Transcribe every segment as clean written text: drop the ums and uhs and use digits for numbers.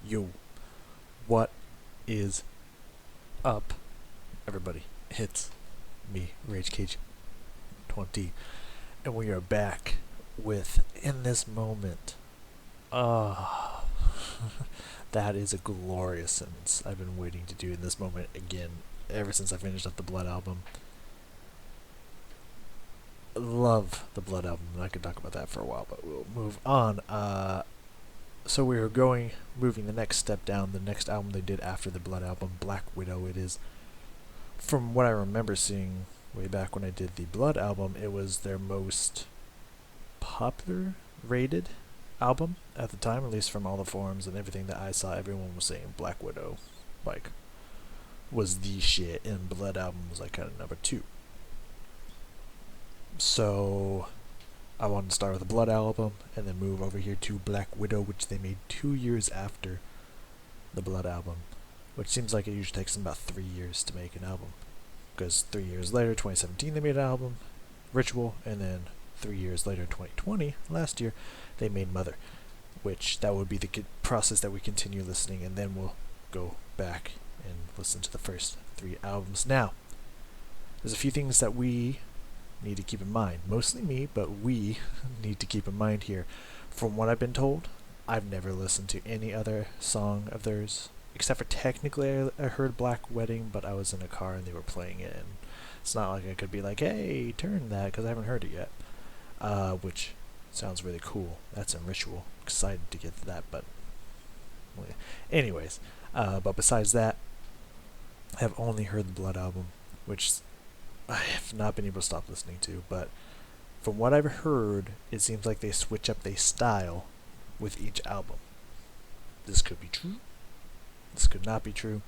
Yo, what is up, everybody? It's me, Rage Cage 20, and we are back with In This Moment. Ah, that is a glorious sentence I've been waiting to do in this moment again ever since I finished up the Blood album. Love the Blood album, and I could talk about that for a while, but we'll move on. So we are moving the next step down. The next album they did after the Blood album, Black Widow, it is. From what I remember seeing way back when I did the Blood album, it was their most popular rated album at the time, at least from all the forums and everything that I saw. Everyone was saying Black Widow, like, was the shit, and Blood album was like kind of number two. So I wanted to start with the Blood album and then move over here to Black Widow, which they made 2 years after the Blood album, which seems like it usually takes them about 3 years to make an album. Because 3 years later, 2017, they made an album, Ritual, and then 3 years later, 2020, last year, they made Mother, which that would be the process that we continue listening, and then we'll go back and listen to the first three albums. Now, there's a few things that we need to keep in mind. Mostly me, but we need to keep in mind here. From what I've been told, I've never listened to any other song of theirs, except for technically I heard Black Wedding, but I was in a car and they were playing it, and it's not like I could be like, hey, turn that, because I haven't heard it yet. Which sounds really cool. That's in Ritual. Excited to get to that, but anyways, but besides that, I have only heard the Blood album, which I have not been able to stop listening to, but from what I've heard, it seems like they switch up their style with each album. This could be true, this could not be true,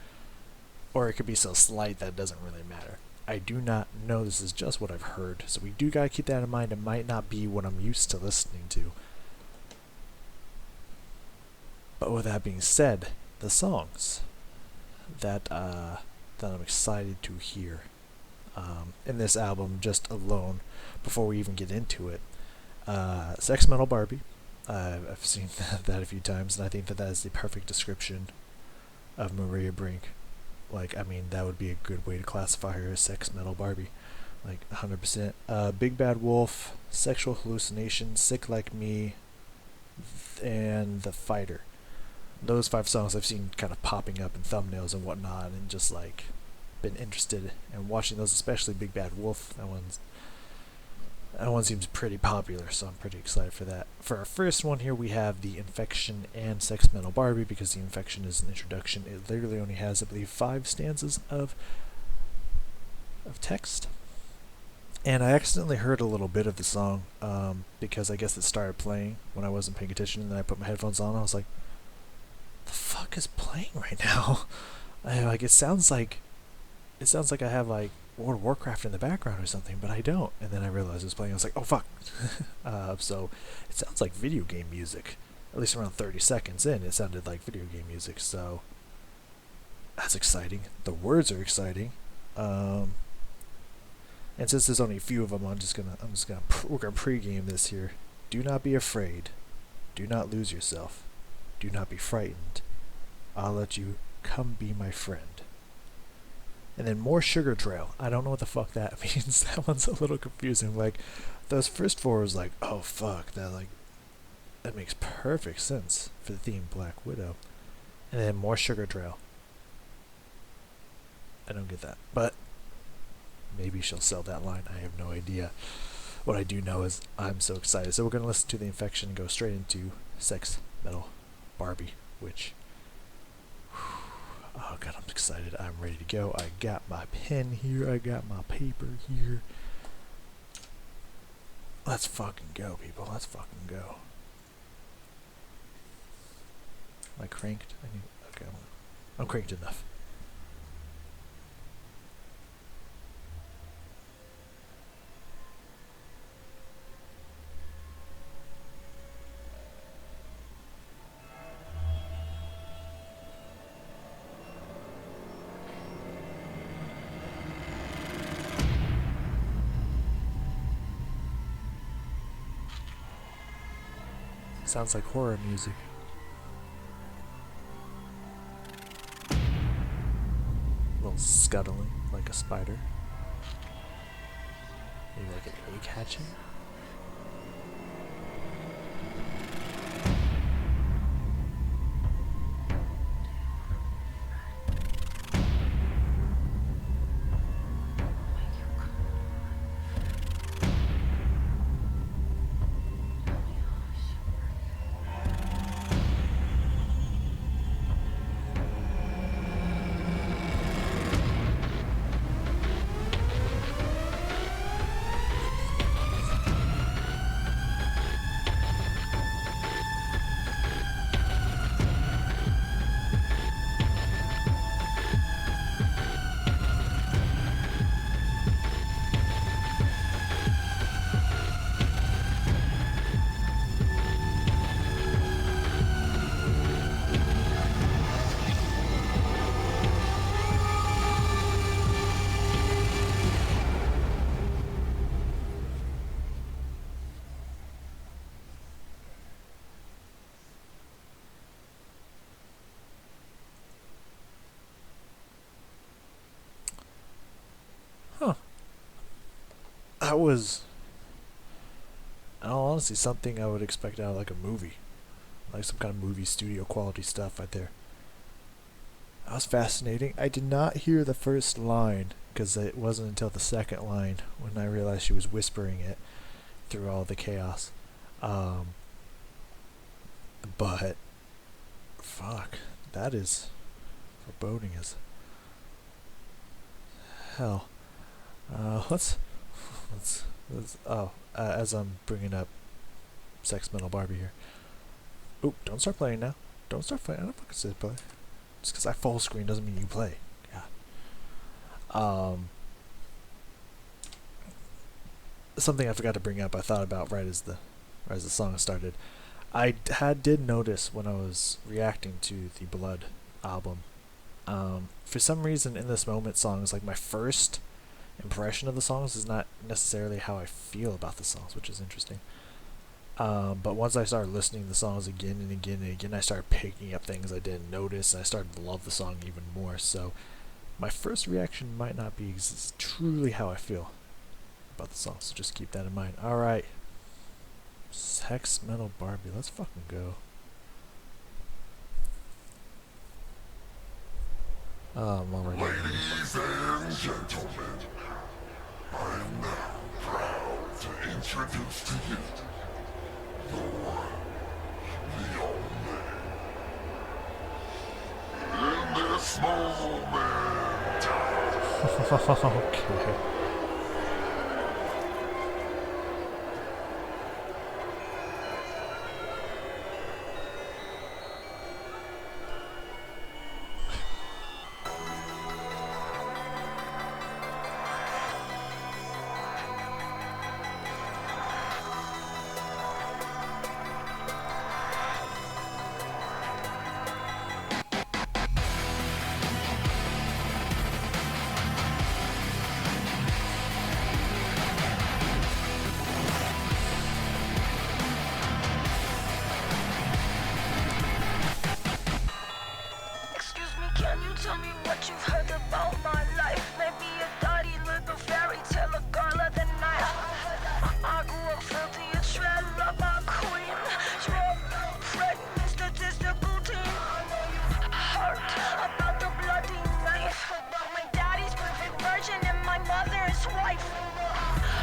or it could be so slight that it doesn't really matter. I do not know, this is just what I've heard, so we do gotta keep that in mind. It might not be what I'm used to listening to. But with that being said, the songs that I'm excited to hear in this album just alone, before we even get into it, Sex Metal Barbie. I've seen that a few times, and I think that is the perfect description of Maria Brink. Like, I mean, that would be a good way to classify her as Sex Metal Barbie. Like, 100%. Big Bad Wolf, Sexual Hallucination, Sick Like Me, and The Fighter. Those 5 songs I've seen kind of popping up in thumbnails and whatnot, and just like been interested in watching those, especially Big Bad Wolf. That one seems pretty popular, so I'm pretty excited for that. For our first one here, we have The Infection and Sex Metal Barbie, because The Infection is an introduction. It literally only has, I believe, 5 stanzas of text. And I accidentally heard a little bit of the song, because I guess it started playing when I wasn't paying attention, and then I put my headphones on, and I was like, the fuck is playing right now? It sounds like I have like World of Warcraft in the background or something, but I don't. And then I realized it was playing. I was like, oh fuck. So it sounds like video game music. At least around 30 seconds in, it sounded like video game music. So that's exciting. The words are exciting. And since there's only a few of them, we're gonna pregame this here. Do not be afraid. Do not lose yourself. Do not be frightened. I'll let you come be my friend. And then More Sugar Trail. I don't know what the fuck that means. That one's a little confusing. Like, those first 4 was like, oh fuck, that makes perfect sense for the theme Black Widow. And then More Sugar Trail. I don't get that, but maybe she'll sell that line. I have no idea. What I do know is I'm so excited. So we're gonna listen to The Infection and go straight into Sex Metal Barbie, which, oh god, I'm excited. I'm ready to go. I got my pen here. I got my paper here. Let's fucking go, people. Let's fucking go. Am I cranked? Okay, I'm cranked enough. Sounds like horror music. scuttling like a spider. Maybe like an egg hatching. Huh. That was, in all honesty, something I would expect out of like a movie. Like some kind of movie studio quality stuff right there. That was fascinating. I did not hear the first line because it wasn't until the second line when I realized she was whispering it through all the chaos. Um, but fuck, that is foreboding as hell. Let's as I'm bringing up Sex Metal Barbie here. Oop! Don't start playing now. Don't start playing. I don't fucking say play. Just because I full screen doesn't mean you play. Yeah. Something I forgot to bring up. I thought about right as the song started. Did notice when I was reacting to the Blood album. For some reason, in this moment, songs like my first impression of the songs is not necessarily how I feel about the songs, which is interesting. But once I started listening to the songs again and again and again, I started picking up things I didn't notice, and I started to love the song even more. So my first reaction might not be truly how I feel about the song, so just keep that in mind. Alright. Sex Metal Barbie, let's fucking go. I'm already. Ladies and gentlemen, I am now proud to introduce to you the one, the only. In this moment, Okay. Can you tell me what you've heard about my life? Maybe a dirty little fairy tale, a girl of the night. I grew up filthy, a shred of a queen. Drug, pregnant, statistical team. Hurt about the bloody knife. About my daddy's perfect virgin and my mother's wife.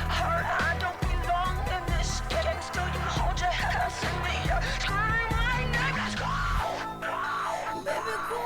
Hurt, I don't belong in this game. Still you hold your head up in the air. Scream my name, let's go! Baby, go!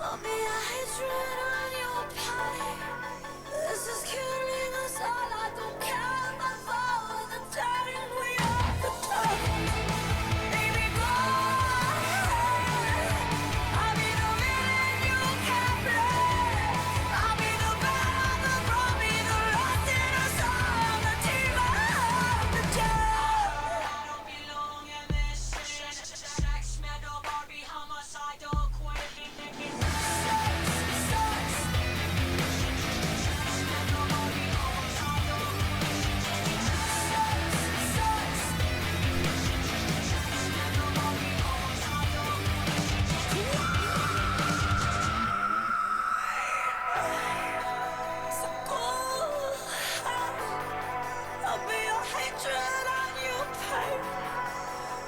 I'll be a hatred on your pie. This is killing us all. I don't care about the time we are the top. Baby, go. I'll be the villain you can't play. I'll be the bad, the wrong, be the lost in us all. The team of the day. I don't belong in this shit. Sex, metal, Barbie, homicidal, queen.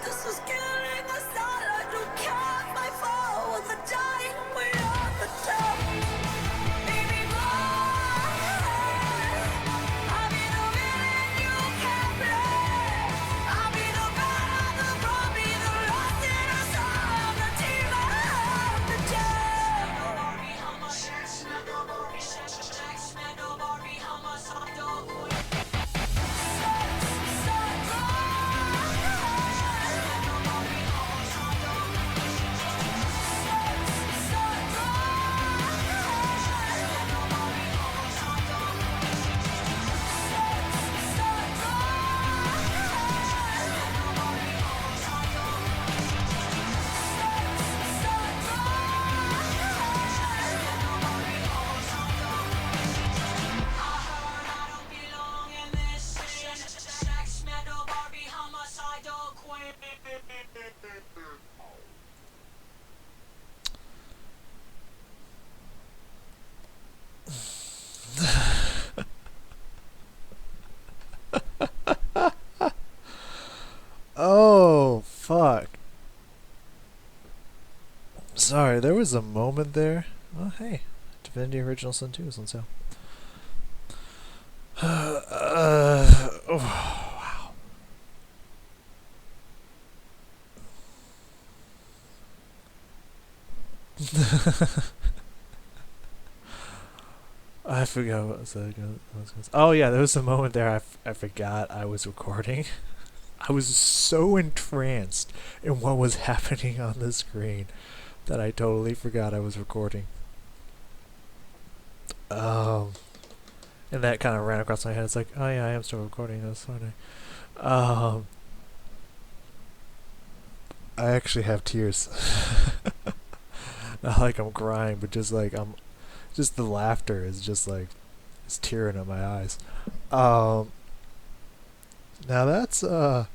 This is killing us all. I don't care my fall with the dying we are the top. Baby boy, I'll be the villain you can't play. I'll be the bad, the wrong, be the lost in us all. The team of the day. Barbie, homicidal, Barbie, sex, metal, Barbie, homicidal, queen. Oh, fuck. Sorry, there was a moment there. Oh, hey. Divinity Original Sin 2 is on sale. Oh, wow. I forgot what was that. Oh, yeah, there was a moment there I forgot I was recording. I was so entranced in what was happening on the screen that I totally forgot I was recording. And that kind of ran across my head. It's like, oh yeah, I am still recording. That's funny. I actually have tears. Not like I'm crying, but just like just the laughter is just like, it's tearing at my eyes. Now that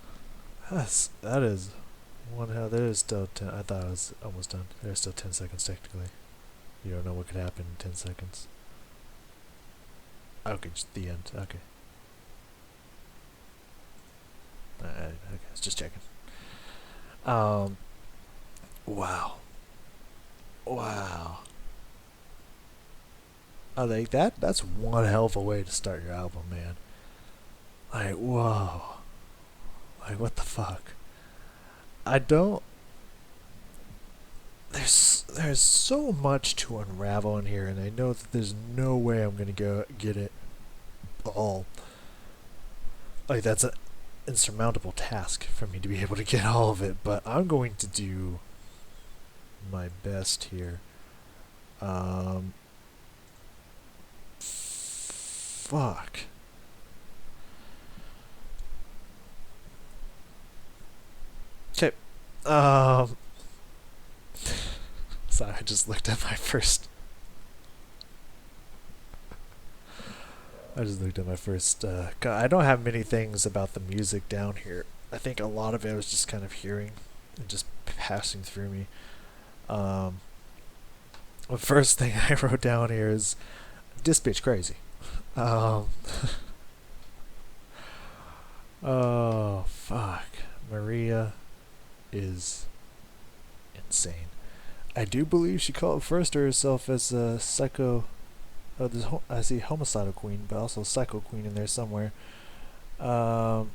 is one hell. There is still 10. I thought I was almost done. There's still 10 seconds technically. You don't know what could happen in 10 seconds. Okay, just the end. Okay. Okay, it's just checking. Wow. Wow. I like that. That's one hell of a way to start your album, man. Like, whoa. Like, what the fuck? I don't. There's so much to unravel in here, and I know that there's no way I'm gonna go get it all. Like, that's an insurmountable task for me to be able to get all of it, but I'm going to do my best here. Fuck. Okay. Sorry, I just looked at my first. I don't have many things about the music down here. I think a lot of it was just kind of hearing and just passing through me. The first thing I wrote down here is this bitch crazy. Oh, fuck. Maria is insane. I do believe she refers to herself as a psycho. I see homicidal queen, but also psycho queen in there somewhere. Or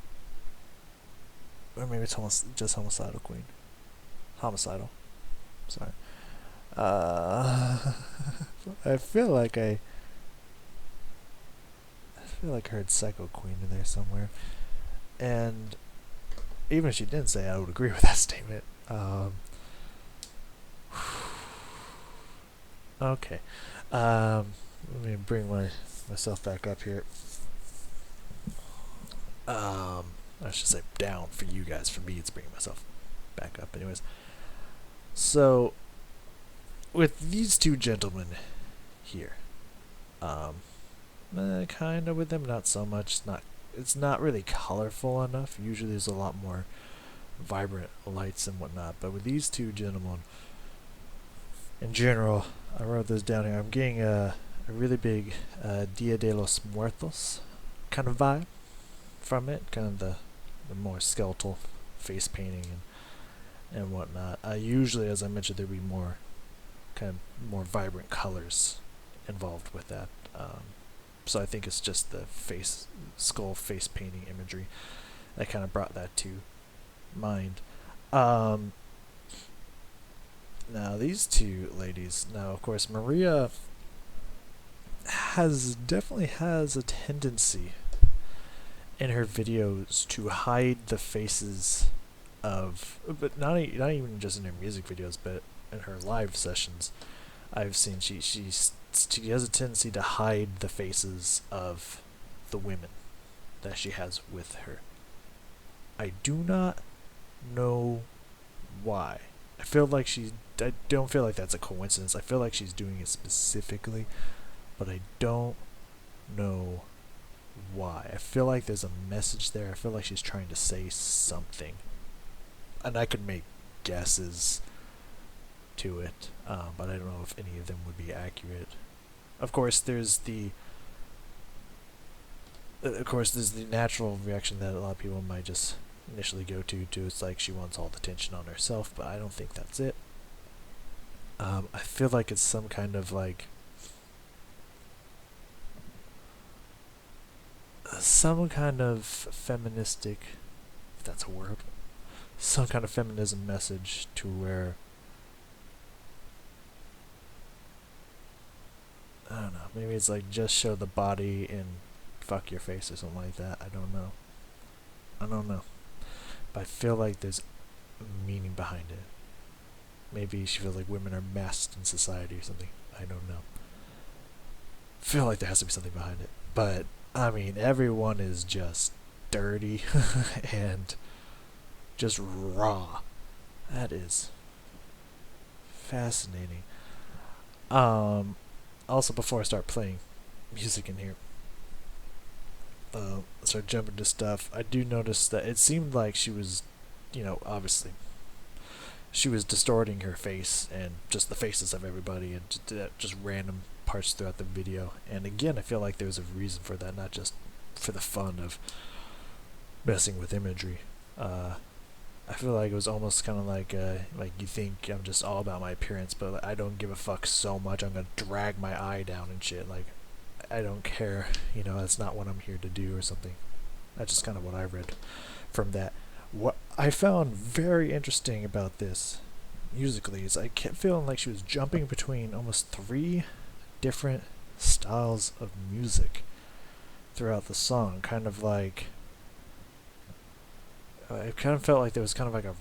maybe it's just homicidal queen. homicidal. Sorry. Uh, I feel like I heard Psycho Queen in there somewhere, and even if she didn't say it, I would agree with that statement. Okay. Let me bring myself back up here. I should say down for you guys. For me, it's bringing myself back up. Anyways, so with these two gentlemen here, kind of with them, not so much. It's not really colorful enough. Usually, there's a lot more vibrant lights and whatnot. But with these two gentlemen, in general, I wrote this down here. I'm getting a really big Dia de los Muertos kind of vibe from it, kind of the more skeletal face painting and whatnot. Usually, as I mentioned, there'd be more vibrant colors involved with that. So I think it's just the skull face painting imagery that kind of brought that to mind. Now these two ladies. Now, of course, Maria definitely has a tendency in her videos to hide the faces of, but not even just in her music videos, but in her live sessions. I've seen she has a tendency to hide the faces of the women that she has with her. I do not know why. I don't feel like that's a coincidence. I feel like she's doing it specifically, but I don't know why. I feel like there's a message there. I feel like she's trying to say something, and I could make guesses to it, but I don't know if any of them would be accurate. Of course, there's the natural reaction that a lot of people might just initially go to. It's like she wants all the attention on herself, but I don't think that's it. I feel like it's some kind of like feministic, if that's a word, some kind of feminism message to where, I don't know, maybe it's like just show the body and fuck your face or something like that. I don't know. But I feel like there's meaning behind it. Maybe she feels like women are masked in society or something. I don't know. Feel like there has to be something behind it. But, I mean, everyone is just dirty and just raw. That is fascinating. Also, before I start playing music in here, start jumping to stuff, I do notice that it seemed like she was, obviously, she was distorting her face and just the faces of everybody and just random parts throughout the video. And again, I feel like there's a reason for that, not just for the fun of messing with imagery. I feel like it was almost kind of like you think I'm just all about my appearance, but I don't give a fuck so much. I'm gonna drag my eye down and shit. Like, I don't care. That's not what I'm here to do or something. That's just kind of what I read from that. What I found very interesting about this musically is I kept feeling like she was jumping between almost 3 different styles of music throughout the song. Kind of like, it kind of felt like there was kind of like a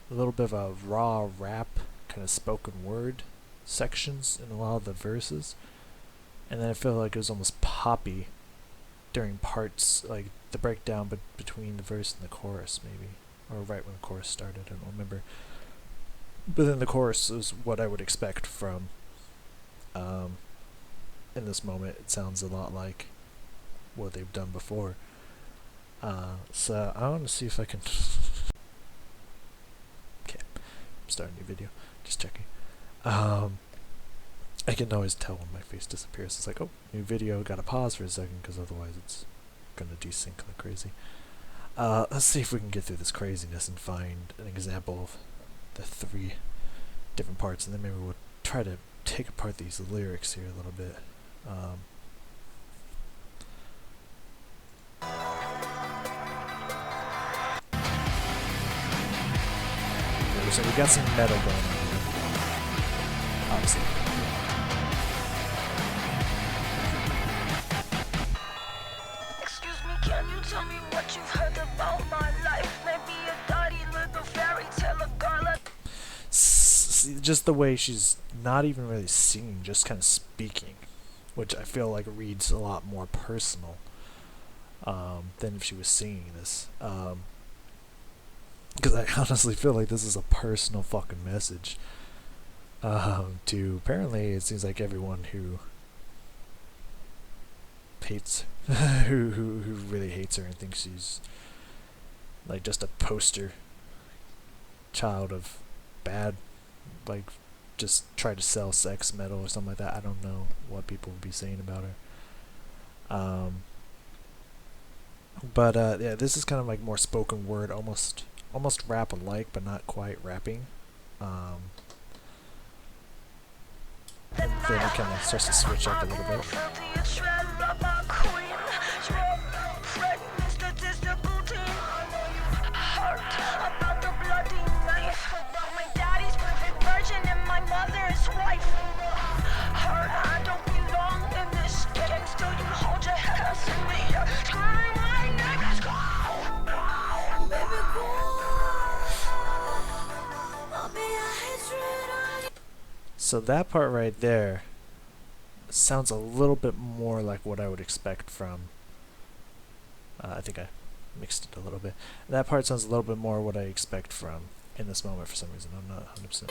little bit of a raw rap, kind of spoken word sections in a lot of the verses. And then I felt like it was almost poppy during parts, like the breakdown between the verse and the chorus, maybe, or right when the chorus started. I don't remember. But then the chorus is what I would expect from. In this moment, it sounds a lot like what they've done before. So I want to see if I can. Okay, I'm starting a new video. Just checking. I can always tell when my face disappears. It's like, oh, new video. Got to pause for a second because otherwise it's gonna desync like crazy. Let's see if we can get through this craziness and find an example of the 3 different parts, and then maybe we'll try to take apart these lyrics here a little bit. Okay, so we got some metal going on here. Obviously. Excuse me, can you tell me what you've heard about my life? Maybe a dirty little fairy tale, a girl. Just the way she's not even really singing, just kind of speaking, which I feel like reads a lot more personal than if she was singing this. Because I honestly feel like this is a personal fucking message to apparently it seems like everyone who hates who really hates her and thinks she's like just a poster child of bad, like just try to sell sex metal or something like that. I don't know what people would be saying about her. But yeah, this is kind of like more spoken word, almost rap alike, but not quite rapping. And then it kind of starts to switch up a little bit. So that part right there sounds a little bit more like what I would expect from I think I mixed it a little bit. That part sounds a little bit more what I expect from In This Moment for some reason. I'm not 100%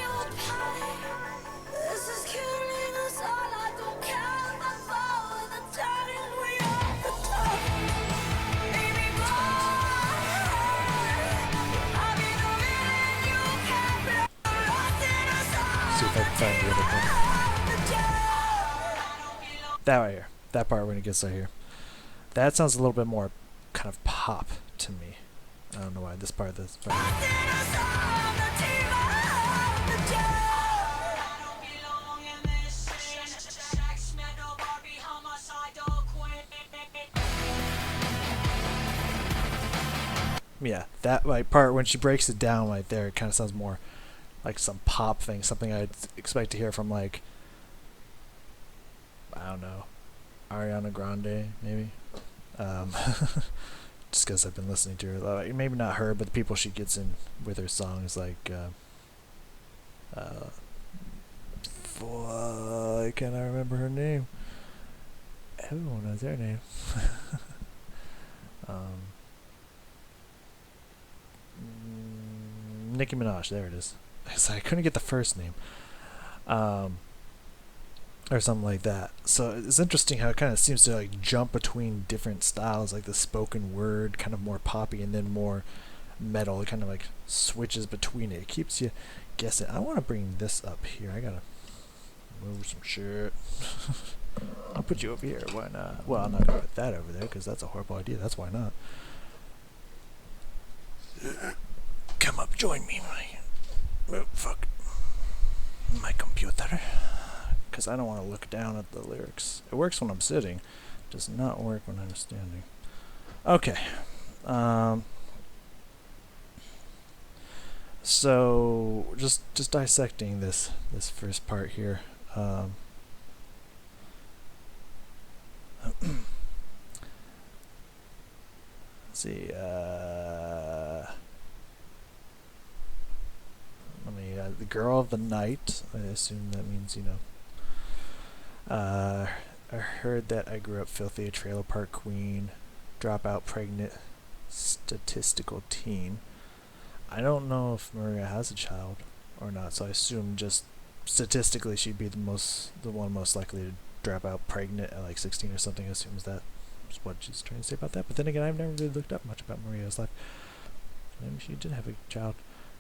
see if I can find the other part. That right here. That part when it gets right here. That sounds a little bit more kind of pop to me. I don't know why this part. Yeah, that like part when she breaks it down right there, it kind of sounds more like some pop thing, something I'd expect to hear from like I don't know, Ariana Grande maybe. Just because I've been listening to her, like, maybe not her, but the people she gets in with her songs, like I cannot remember her name. Everyone knows their name. Nicki Minaj, there it is. I couldn't get the first name. Or something like that. So it's interesting how it kind of seems to like jump between different styles, like the spoken word, kind of more poppy, and then more metal. It kind of like switches between it. It keeps you guessing. I want to bring this up here. I gotta move some shit. I'll put you over here. Why not? Well, I'm not gonna put that over there because that's a horrible idea. That's why not. Come up, join me. Oh, fuck. My computer. Because I don't want to look down at the lyrics. It works when I'm sitting, does not work when I'm standing. Okay. So just dissecting this first part here. Let's see. The girl of the night. I assume that means, you know. I heard that I grew up filthy, a trailer park queen, dropout pregnant, statistical teen. I don't know if Maria has a child or not, so I assume just statistically she'd be the one most likely to drop out pregnant at like 16 or something. I assume that's what she's trying to say about that. But then again, I've never really looked up much about Maria's life. Maybe she did have a child.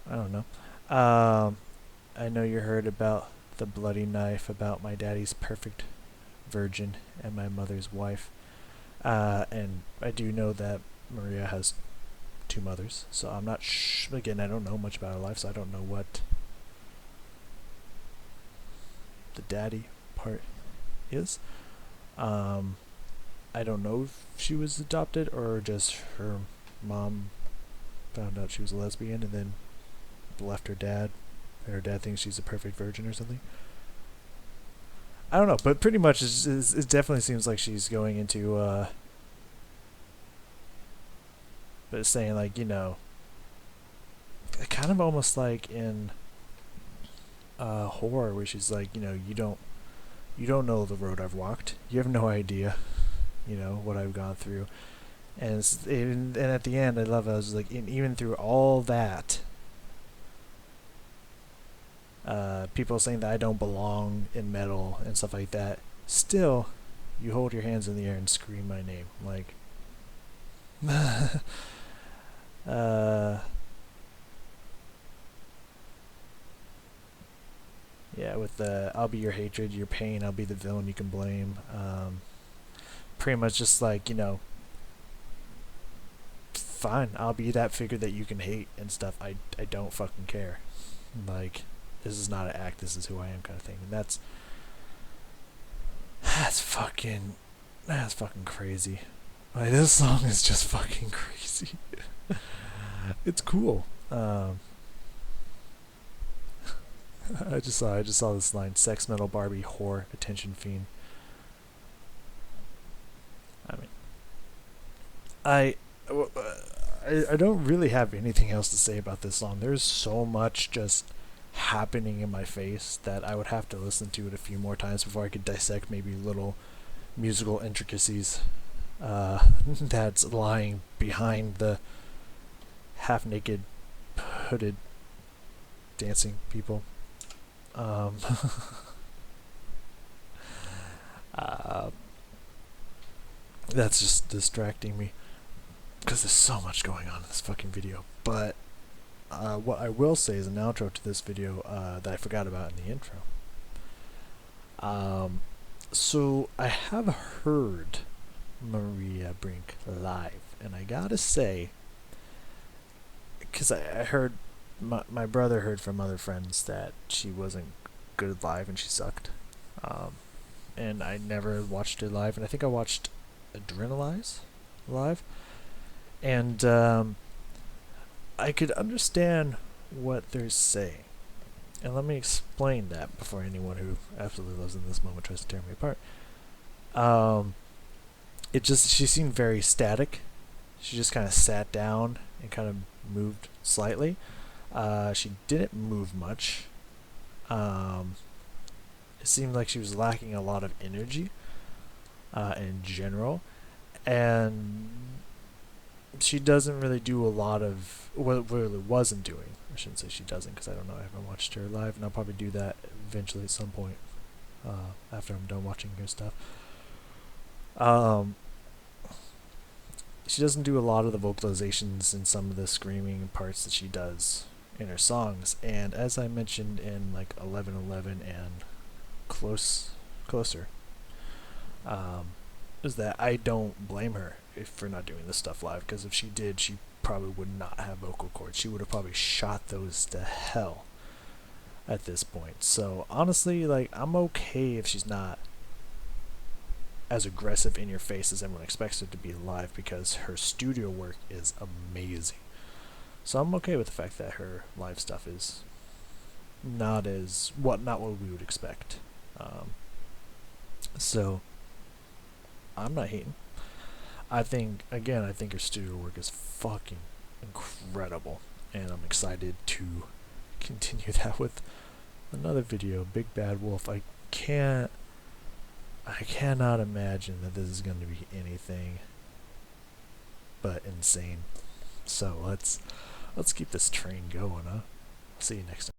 I don't know. I know you heard about the bloody knife, about my daddy's perfect virgin and my mother's wife. And I do know that Maria has two mothers, so I'm not again, I don't know much about her life, so I don't know what the daddy part is. I don't know if she was adopted or just her mom found out she was a lesbian and then left her dad, and her dad thinks she's a perfect virgin or something. I don't know, but pretty much it definitely seems like she's going into but it's saying like, you know, kind of almost like in horror, where she's like, you know, you don't know the road I've walked. You have no idea, you know, what I've gone through. And at the end, I love it. I was like, even through all that, people saying that I don't belong in metal and stuff like that. Still, you hold your hands in the air and scream my name. Like, yeah, with the I'll be your hatred, your pain. I'll be the villain you can blame. Pretty much just like, you know, fine, I'll be that figure that you can hate and stuff. I don't fucking care. Like, this is not an act, this is who I am, kind of thing. And that's fucking crazy. Like, this song is just fucking crazy. It's cool. I just saw this line: sex, metal, Barbie, whore, attention fiend. I mean, I don't really have anything else to say about this song. There's so much just happening in my face that I would have to listen to it a few more times before I could dissect maybe little musical intricacies that's lying behind the half-naked, hooded, dancing people. Uh, that's just distracting me because there's so much going on in this fucking video. But what I will say is an outro to this video that I forgot about in the intro. So I have heard Maria Brink live, and I gotta say, because I heard my brother heard from other friends that she wasn't good live and she sucked. And I never watched her live, and I think I watched Adrenalize live, and I could understand what they're saying. And let me explain that before anyone who absolutely loves in this moment tries to tear me apart. She seemed very static. She just kind of sat down and kind of moved slightly. She didn't move much. It seemed like she was lacking a lot of energy in general, and she doesn't really do a lot of what really wasn't doing. I shouldn't say she doesn't, because I don't know. I haven't watched her live, and I'll probably do that eventually at some point after I'm done watching her stuff. She doesn't do a lot of the vocalizations and some of the screaming parts that she does in her songs, and as I mentioned in like 1111 and closer, is that I don't blame her for not doing this stuff live, because if she did, she probably would not have vocal cords. She would have probably shot those to hell at this point. So honestly, like, I'm okay if she's not as aggressive in your face as everyone expects her to be live, because her studio work is amazing. So I'm okay with the fact that her live stuff is not what we would expect. So I'm not hating. I think her studio work is fucking incredible, and I'm excited to continue that with another video, Big Bad Wolf. I cannot imagine that this is going to be anything but insane. So let's keep this train going, huh? See you next time.